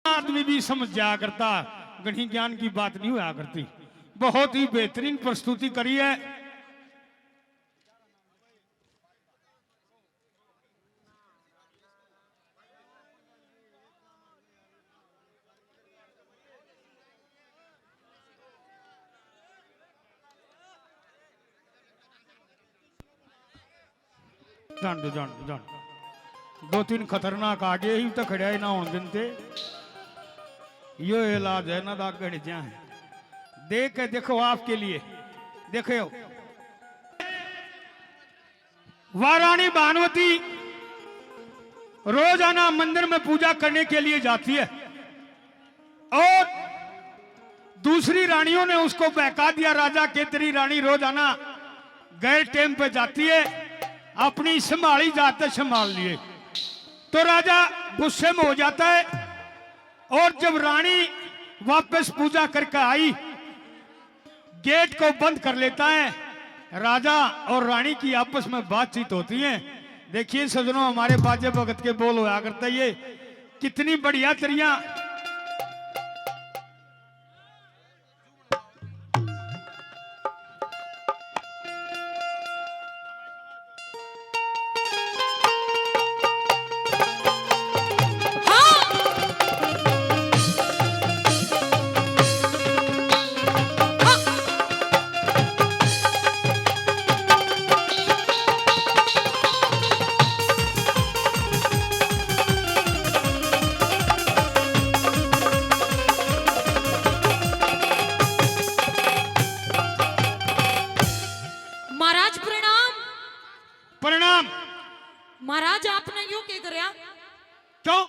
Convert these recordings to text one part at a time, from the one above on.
आदमी भी समझ जाया करता, गणित ज्ञान की बात नहीं हुआ करती। बहुत ही बेहतरीन प्रस्तुति करी है। जान दो जान दो जान दो तीन खतरनाक आगे ही तो खड़ा ही ना होने देते। यो इलाज है ना दाग है। देख के देखो आपके लिए देखो वाराणी भानुमति रोजाना मंदिर में पूजा करने के लिए जाती है और दूसरी रानियों ने उसको बहका दिया। राजा के तेरी रानी रोजाना गैर टाइम पे जाती है, अपनी संभाली जाते संभाल लिए। तो राजा गुस्से में हो जाता है और जब रानी वापस पूजा करके आई गेट को बंद कर लेता है। राजा और रानी की आपस में बातचीत होती है। देखिए सजनों, हमारे बाजे भगत के बोल होया करते ये कितनी बढ़िया तरिया। महाराज आपने यूं क्या कराया? क्यों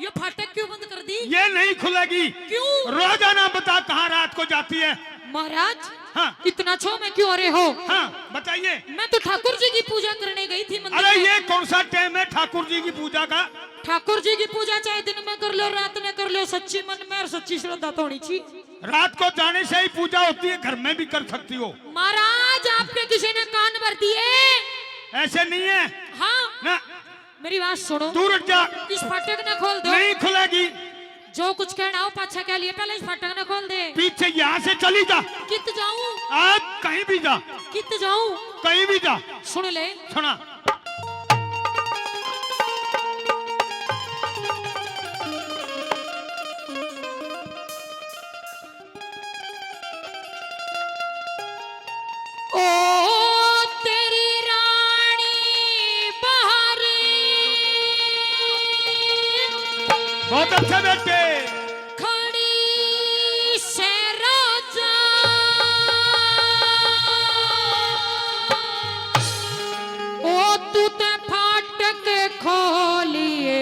ये फाटक क्यों बंद कर दी? ये नहीं खुलेगी। क्यों? रोजाना बता कहाँ रात को जाती है? महाराज हाँ। इतना छो में क्यों आ रहे हो? हाँ बताइए। मैं तो ठाकुर जी की पूजा करने गई थी मंदिर। अरे ये कौन सा टाइम है ठाकुर जी की पूजा का? ठाकुर जी की पूजा चाहे दिन में कर लो रात में कर लो, सच्ची मन में और सच्ची श्रद्धा तो होनी चाहिए। रात को जाने से ही पूजा होती है, घर में भी कर सकती हो। महाराज आपने किसी ने कान भर दिए? ऐसे नहीं है। हाँ ना मेरी बात सुनो। दूर हट जा। इस फाटक ने खोल दो। नहीं खुलेगी। जो कुछ कहना हो पाछा कह लिए, पहले इस फाटक ने खोल दे। पीछे यहाँ से चली जा। कित जाऊं? आप कहीं भी जा। कित जाऊं? कहीं भी जा। सुन ले। सुना। बहुत अच्छा बेटे। खड़ी से रोजा ओ तू ते फाटक खोलिए।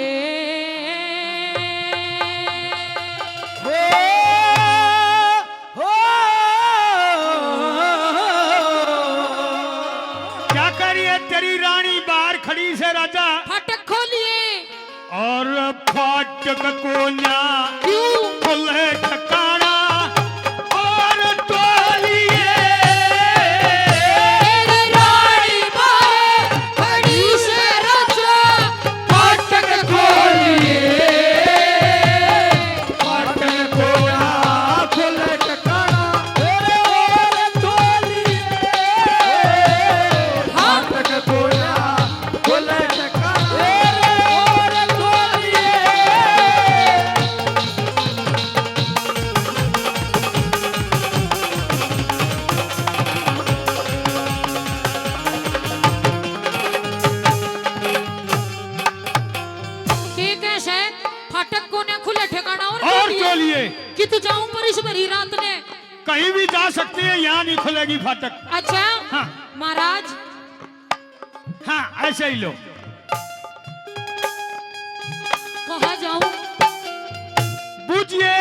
क्या करिए तेरी रानी बाहर खड़ी से राजा? फाटक खोलिए। और फाटक को ना क्यों खुले ठिकाना और टोलिए। रानी बाहर खड़ी से रोजा फाटक खोलिए। फाटक को ना खुले ठिकाना और टोलिए। फाटक को ना खुले ठिकाना और टोलिए। फाटक को ने खुले ठिकाना और टोलिए। कित जाऊं पर इस भरी रात ने? कहीं भी जा सकती है, यहाँ नहीं खुलेगी फाटक। अच्छा हाँ। महाराज हाँ ऐसे ही लो। कहाँ जाऊं? पूछिए।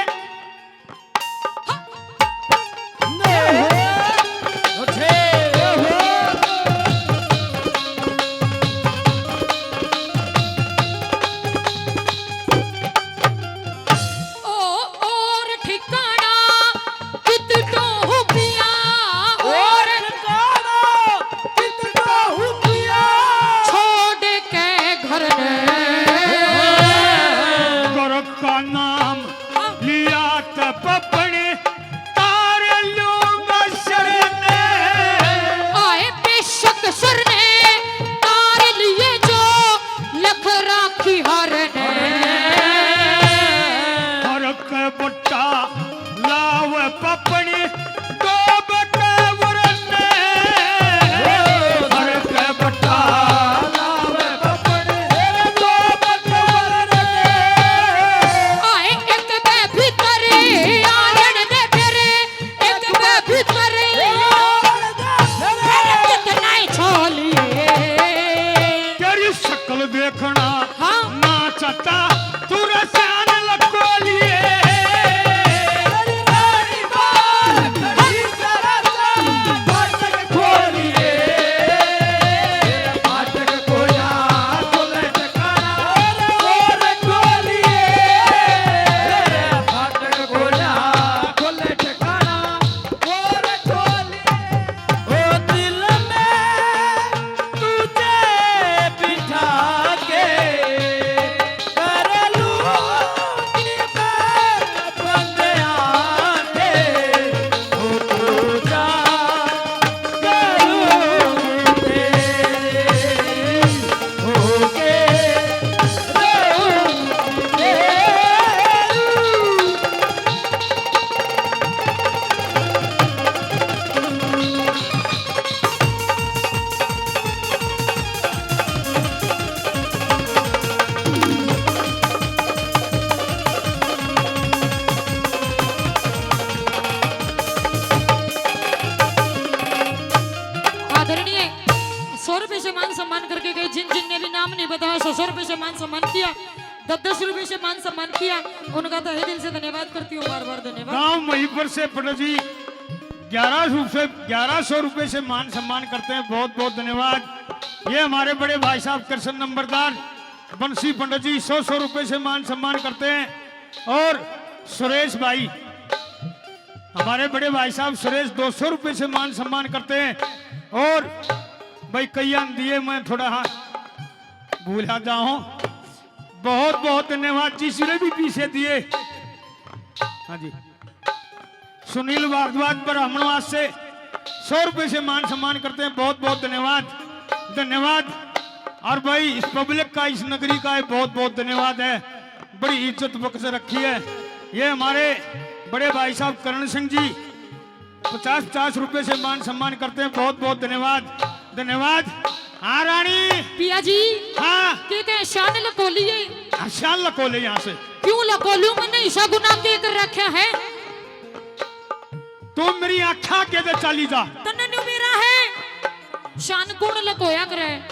से धन्यवाद करती हूँ, बार बार धन्यवाद। गांव महिपुर से पंडित जी 1100 रुपए से मान सम्मान करते हैं, बहुत बहुत धन्यवाद। ये हमारे बड़े भाई साहब कृष्ण नंबरदार बंसी पंडित जी 100 रुपए से मान सम्मान करते हैं। और सुरेश भाई, हमारे बड़े भाई साहब सुरेश 200 रुपए से मान सम्मान करते हैं। और भाई कईयां दिए, मैं थोड़ा हाँ भूला जाऊं, बहुत बहुत धन्यवाद जिसने भी पीछे दिए। हाँ जी, सुनील भारद्वाज ब्राह्मणवास से 100 रुपए से मान सम्मान करते हैं, बहुत बहुत धन्यवाद धन्यवाद। और भाई इस पब्लिक का, इस नगरी का बहुत बहुत धन्यवाद है, बड़ी इज्जत बख्श रखी है। ये हमारे बड़े भाई साहब करण सिंह जी 50 रुपए से मान सम्मान करते हैं, बहुत बहुत धन्यवाद धन्यवाद। हाँ रानी पिया जी, हाँ के शान लकोलिए, शान लकोले यहाँ से क्यों लकोलू? मैंने ईशा गुना के कर रखा है। तुम मेरी आँखा के दे चली जा, तन्ने नु मेरा है शान कौन लकोया करे?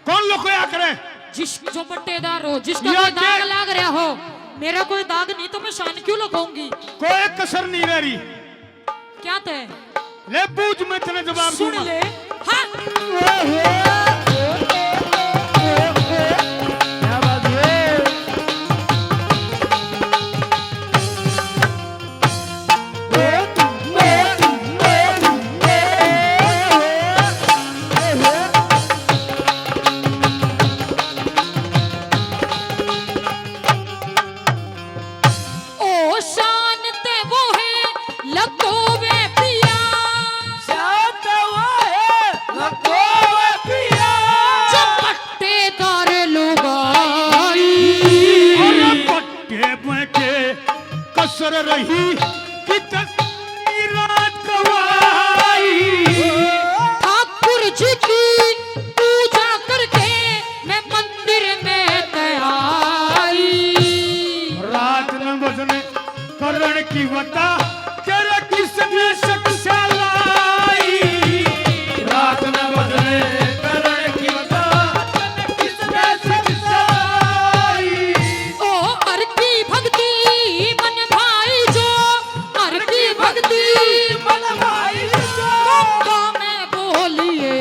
कौन लकोया करे? जिस जो बट्टेदार हो, जिसका या कोई दाग के- लाग रहा हो, मेरा कोई दाग नहीं तो मैं शान क्यों लगाऊंगी? कोई कसर नहीं रह रही। क्या तय? ले पूछ, मैं तेरे जवाब सुन दूंगा। ले। हाँ ओ शान ते वो है लकोवे पिया, जो पट्टेदार लुगाई। और पट्टे में के कसर रही कि तस्वीर रात गवाई। ठाकुर जी की पूजा करके मैं मंदिर में आई। रात न बजने करण की बता तेरा किसने शिक्षा लाई। रात न बजने करण की बता तेरा किसने शिक्षा लाई। ओ हर की भक्ति मन भाई जो, हर की भक्ति मन भाई जो, गंगा में बोलिए।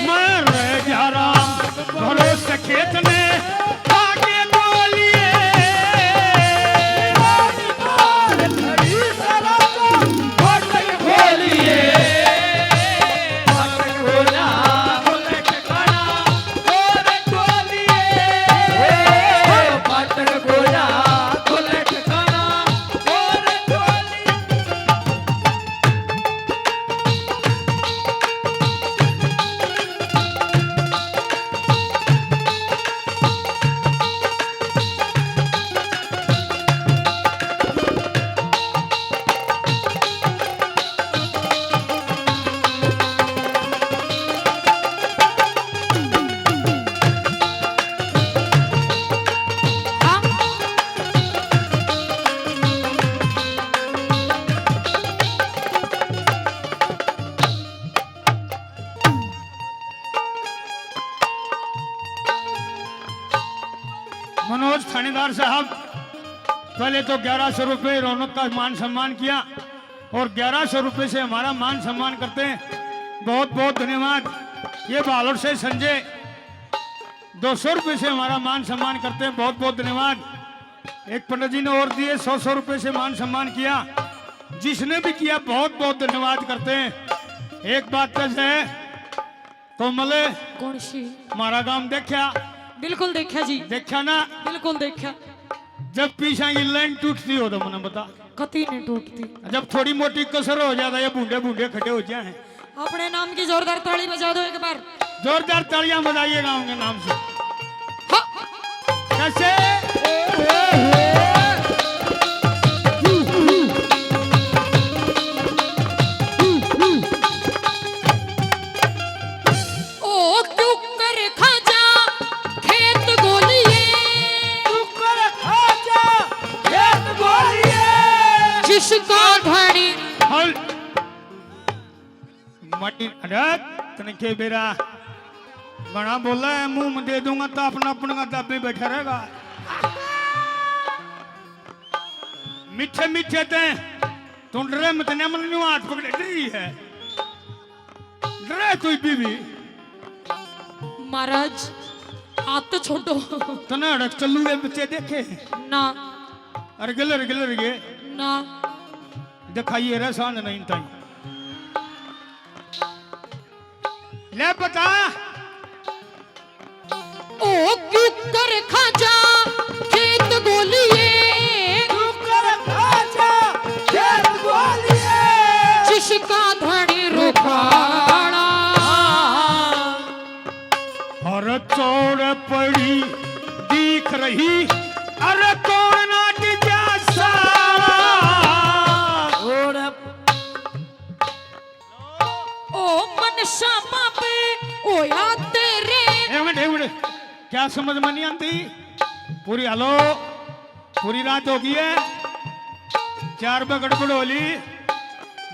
मैं रह जा राम भरोसे खेत में आगे बोलिए। मनोज थानेदार साहब, पहले तो 1100 रुपए रौनक का मान सम्मान किया और 1100 रुपए से हमारा मान सम्मान करते हैं, बहुत बहुत धन्यवाद। ये बालोर से संजय 200 रुपए से हमारा मान सम्मान करते हैं, बहुत बहुत धन्यवाद। एक पंडित जी ने और दिए 100 रुपए से मान सम्मान किया, जिसने भी किया बहुत बहुत धन्यवाद करते हैं। एक बात तो है कोमल, कौन सी? हमारा काम देखा बिल्कुल देखा जी, देखा ना? बिल्कुल देखा। जब पीछा ये लाइन टूटती हो तो मैंने बता, कती नहीं टूटती। जब थोड़ी मोटी कसर हो जाता है, बूढ़े बूढ़े खड़े हो जाए। अपने नाम की जोरदार ताली बजा दो एक बार। जोरदार तालियां बजाइए गाँव के नाम से। हाँ। कैसे? ओ क्यों कर खाजा खेत गोलिए, जिसका धनी हल मटी अरे तने के बेरा बड़ा बोला है, मुंह में दे दूंगा तो अपना अपना दाबे बैठा रहेगा। मीठे मीठे ते तू डरे मत ने मन न्यू हाथ पकड़े डरी है डरे कोई बीवी महाराज हाथ तो छोड़ो तना अड़क चलू गए बच्चे देखे ना अरगल गे ना दिखाइए रे सांझ नहीं ताई ले बता ओ क्यों कर खाजा खेत गोलिए क्यों कर खाजा खेत गोलिए जिसका धनी रुखाड़ा और चौड़ पड़ी दिख रही अरे कौन नाट जैसा ओ मन शामा पे ओ या तेरे क्या समझ में नहीं आती पूरी हलो पूरी रात होगी है 4 बजे गड़बड़ होली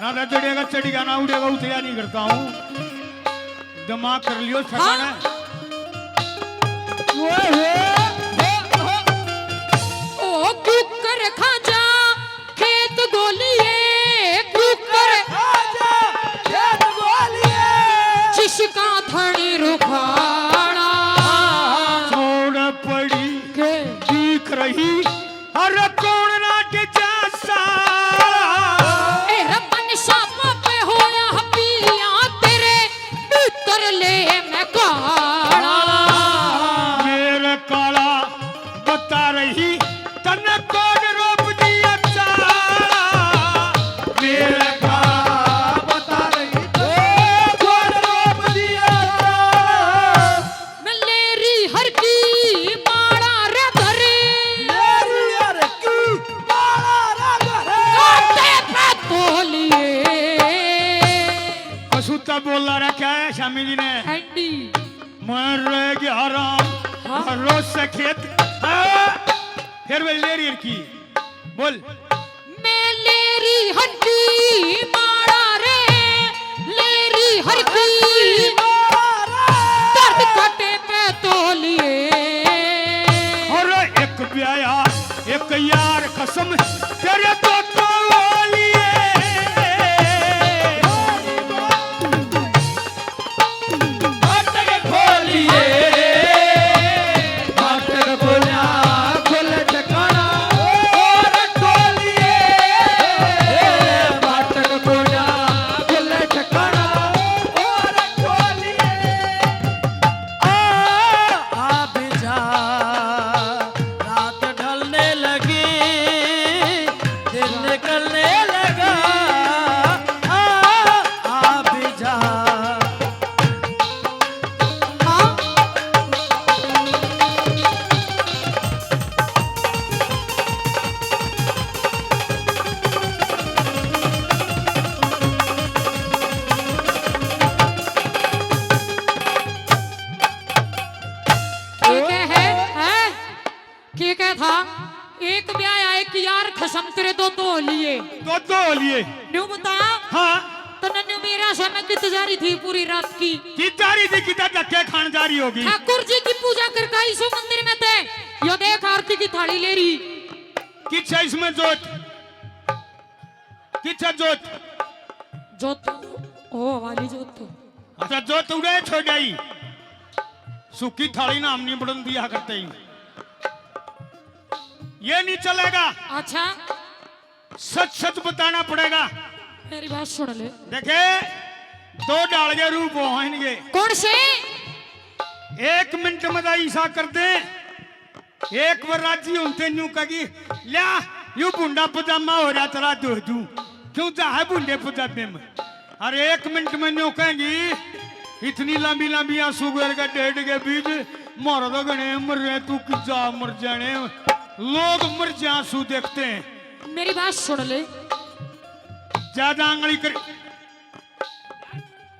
ना चढ़ेगा चढ़ेगा ना उड़ेगा उतरिया नहीं करता हूँ दिमाग कर लियो ठिकाना ओ कुकर खाजा खेत गोलिए कुकर खाजा खेत गोलिए जिसका धनी रुखाड़ा छोड़ पड़ी के दिख रही अरे कौन नाट जैसा ए रमन शामा पे होया पिया तेरे भीतर ले मैं काड़ा मेरे काला बता रही तन कौन रोप दिया चाला मेरे काला बता रही कौन रोप दिया मलेरी हर की माड़ा रे धरे मेरी यार की बाला रा काटे पे तोलिए कसूता बोला रखा है शामी जी ने हैंडी मर गया आराम हाँ? रोज से खेत फिर वे लेरी की बोल मेलेरी हड्डी माड़ा रे लेरी हर की दर्द कटे पे तोलिए और एक ब्याया एक यार कसम तेरे तो लिए फाटक खोलिए फाटक खोला खुल ठिकाना और खोलिए फाटक खोला खुल ठिकाना और खोलिए आ बिजा रात ढलने लगी दिन निकलने लगा आ बिजा हाँ ठीक है था एक ब्याह एक यार खसम तेरे दो लिए तो लिए न्यू बता हाँ तो नन्नू मेरा समय कित जारी थी पूरी रात की की जारी थी किता धक्के खान जारी होगी ठाकुर जी की पूजा कर काईसो मंदिर में थे यो देख आरती की थाली ले रही किच्छा इसमें जोत किच्छा जोत जोत ओ वाली जोत तो अच्छा जोत उड़े छोड़ जाई सूखी थाली ना हमने बड़न दिया करते ही ये नहीं चलेगा अच्छा सच सच बताना पड़ेगा मेरी बात सुन ले देखे 2 डालगे रूप होंगे कौन से 1 मिनट में ईसा करते एक बार राजी होते न्यू कही लिया यू बुंडा पजामा हो रहा तेरा दो दू क्यों चाहे बुंडे पजामे में अरे 1 मिनट में न्यू कहेंगी इतनी लंबी लंबी सुगर का डेढ़ के बीच मोर तो गणे मर रहे तू किजा मर जाने लोग मर जा आंसू देखते हैं मेरी बात सुन ले ज्यादा आंगली कर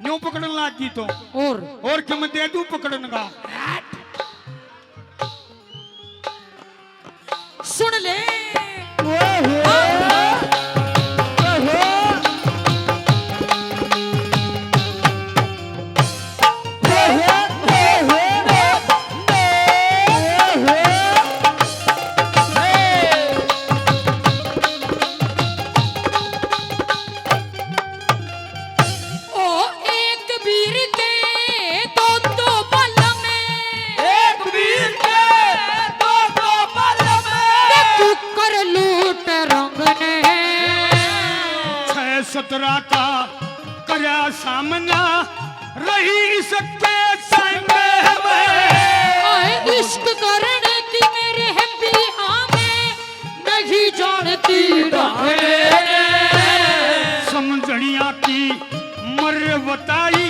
न्यू पकड़न लागी तो और क्या मैं दे दूं पकड़न का सुन ले 17 का करया सामना रही इसके संग आए इश्क करने की मेरे है पिया में नहीं जानती डाले समझनिया की मर बताई